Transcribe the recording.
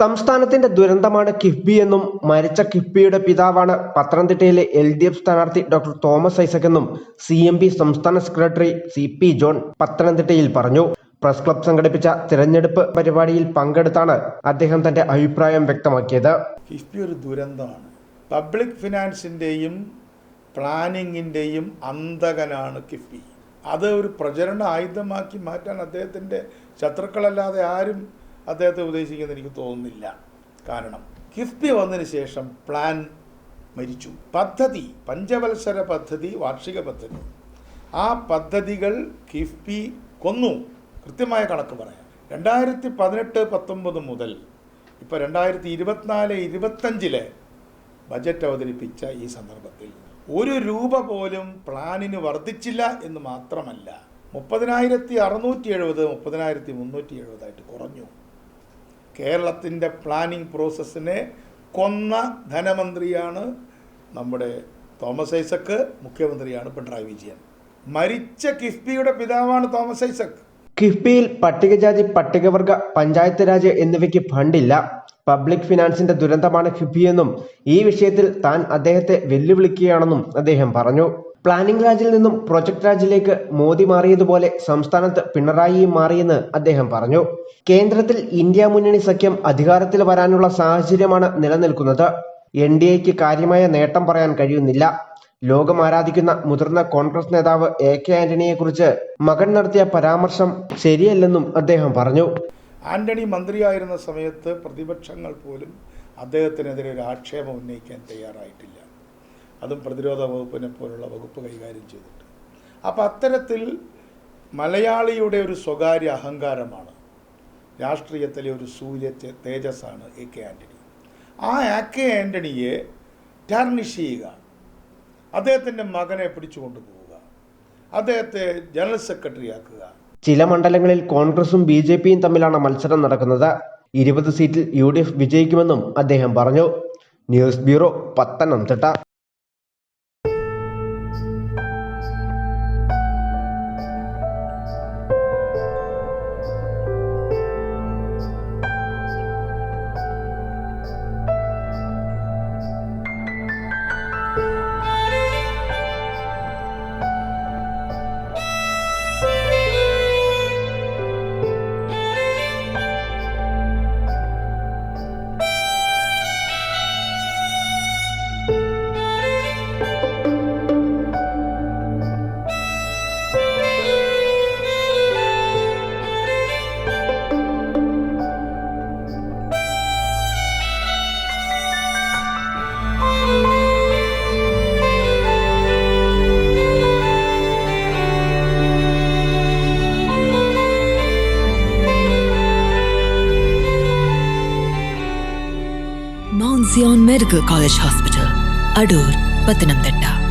സംസ്ഥാനത്തിന്റെ ദുരന്തമാണ് കിഫ്ബി എന്നും മരിച്ച കിഫ്ബിയുടെ പിതാവാണ് പത്തനംതിട്ടയിലെ LDF സ്ഥാനാർത്ഥി ഡോക്ടർ തോമസ് ഐസക് എന്നും CMP സംസ്ഥാന സെക്രട്ടറി CP ജോൺ പത്തനംതിട്ടയിൽ പറഞ്ഞു. പ്രസ് ക്ലബ് സംഘടിപ്പിച്ച തിരഞ്ഞെടുപ്പ് പരിപാടിയിൽ പങ്കെടുത്താണ് അദ്ദേഹം തന്റെ അഭിപ്രായം വ്യക്തമാക്കിയത്. കിഫ്ബി ഒരു ദുരന്തമാണ്. പബ്ലിക് ഫിനാൻസിന്റെയും പ്ലാനിങ്ങിന്റെയും അന്തകനാണ് കിഫ്ബി. അത് ഒരു പ്രചരണ ആയുധമാക്കി മാറ്റാൻ അദ്ദേഹത്തിന്റെ ശത്രുക്കളല്ലാതെ ആരും അദ്ദേഹത്തെ ഉപദേശിക്കുമെന്ന് എനിക്ക് തോന്നുന്നില്ല. കാരണം കിഫ്ബി വന്നതിന് ശേഷം പ്ലാൻ മരിച്ചു. പദ്ധതി, പഞ്ചവത്സര പദ്ധതി, വാർഷിക പദ്ധതി, ആ പദ്ധതികൾ കിഫ്ബി കൊന്നു. കൃത്യമായ കണക്ക് പറയാം. 2018-19 മുതൽ ഇപ്പോൾ 2024-25 ബജറ്റ് അവതരിപ്പിച്ച ഈ സന്ദർഭത്തിൽ ഒരു രൂപ പോലും പ്ലാനിന് വർദ്ധിച്ചില്ല എന്ന് മാത്രമല്ല, 30,670 30,370 കുറഞ്ഞു. കേരളത്തിൻ്റെ പ്ലാനിംഗ് പ്രോസസ്സിനെ കൊന്ന ധനമന്ത്രിയാണ് നമ്മുടെ തോമസ് ഐസക്, മുഖ്യമന്ത്രിയാണ് പിണറായി വിജയൻ. മരിച്ച കിഫ്ബിയുടെ പിതാവാണ് തോമസ് ഐസക്. കിഫ്ബിയിൽ പട്ടികജാതി, പട്ടികവർഗ, പഞ്ചായത്ത് രാജ് എന്നിവയ്ക്ക് ഫണ്ടില്ല. പബ്ലിക് ഫിനാൻസിന്റെ ദുരന്തമാണ് കിഫ്ബിയെന്നും ഈ വിഷയത്തിൽ താൻ അദ്ദേഹത്തെ വെല്ലുവിളിക്കുകയാണെന്നും അദ്ദേഹം പറഞ്ഞു. പ്ലാനിംഗ് രാജിൽ നിന്നും പ്രൊജക്ട് രാജിലേക്ക് മോദി മാറിയതുപോലെ സംസ്ഥാനത്ത് പിണറായിയും മാറിയെന്ന് അദ്ദേഹം പറഞ്ഞു. കേന്ദ്രത്തിൽ ഇന്ത്യ മുന്നണി സഖ്യം അധികാരത്തിൽ വരാനുള്ള സാഹചര്യമാണ് നിലനിൽക്കുന്നത്. NDAയ്ക്ക് കാര്യമായ നേട്ടം പറയാൻ കഴിയുന്നില്ല. ലോകം ആരാധിക്കുന്ന മുതിർന്ന കോൺഗ്രസ് നേതാവ് AK ആന്റണിയെക്കുറിച്ച് മകൻ നടത്തിയ പരാമർശം ശരിയല്ലെന്നും അദ്ദേഹം പറഞ്ഞു. ആന്റണി മന്ത്രിയായിരുന്ന സമയത്ത് പ്രതിപക്ഷങ്ങൾ പോലും അദ്ദേഹത്തിനെതിരെ ഒരു ആക്ഷേപം ഉന്നയിക്കാൻ തയ്യാറായിട്ടില്ല. അതും പ്രതിരോധ വകുപ്പിനെ പോലുള്ള വകുപ്പ് കൈകാര്യം ചെയ്തിട്ട്. അപ്പം അത്തരത്തിൽ മലയാളിയുടെ ഒരു സ്വകാര്യ അഹങ്കാരമാണ്, രാഷ്ട്രീയത്തിലെ ഒരു സൂര്യ തേജസ്സാണ് AK ആന്റണി. ആ AK ആന്റണിയെ ടാർണിഷ് ചെയ്യുക, അദ്ദേഹത്തിൻ്റെ മകനെ പിടിച്ചു കൊണ്ടുപോവുക, അദ്ദേഹത്തെ ജനറൽ സെക്രട്ടറി ആക്കുക. ചില മണ്ഡലങ്ങളിൽ കോൺഗ്രസും BJPയും തമ്മിലാണ് മത്സരം നടക്കുന്നത്. 20 സീറ്റിൽ UDF വിജയിക്കുമെന്നും അദ്ദേഹം പറഞ്ഞു. News bureau, Pathanamthitta. Mount Zion Medical College Hospital, Adur, Pathanamthitta.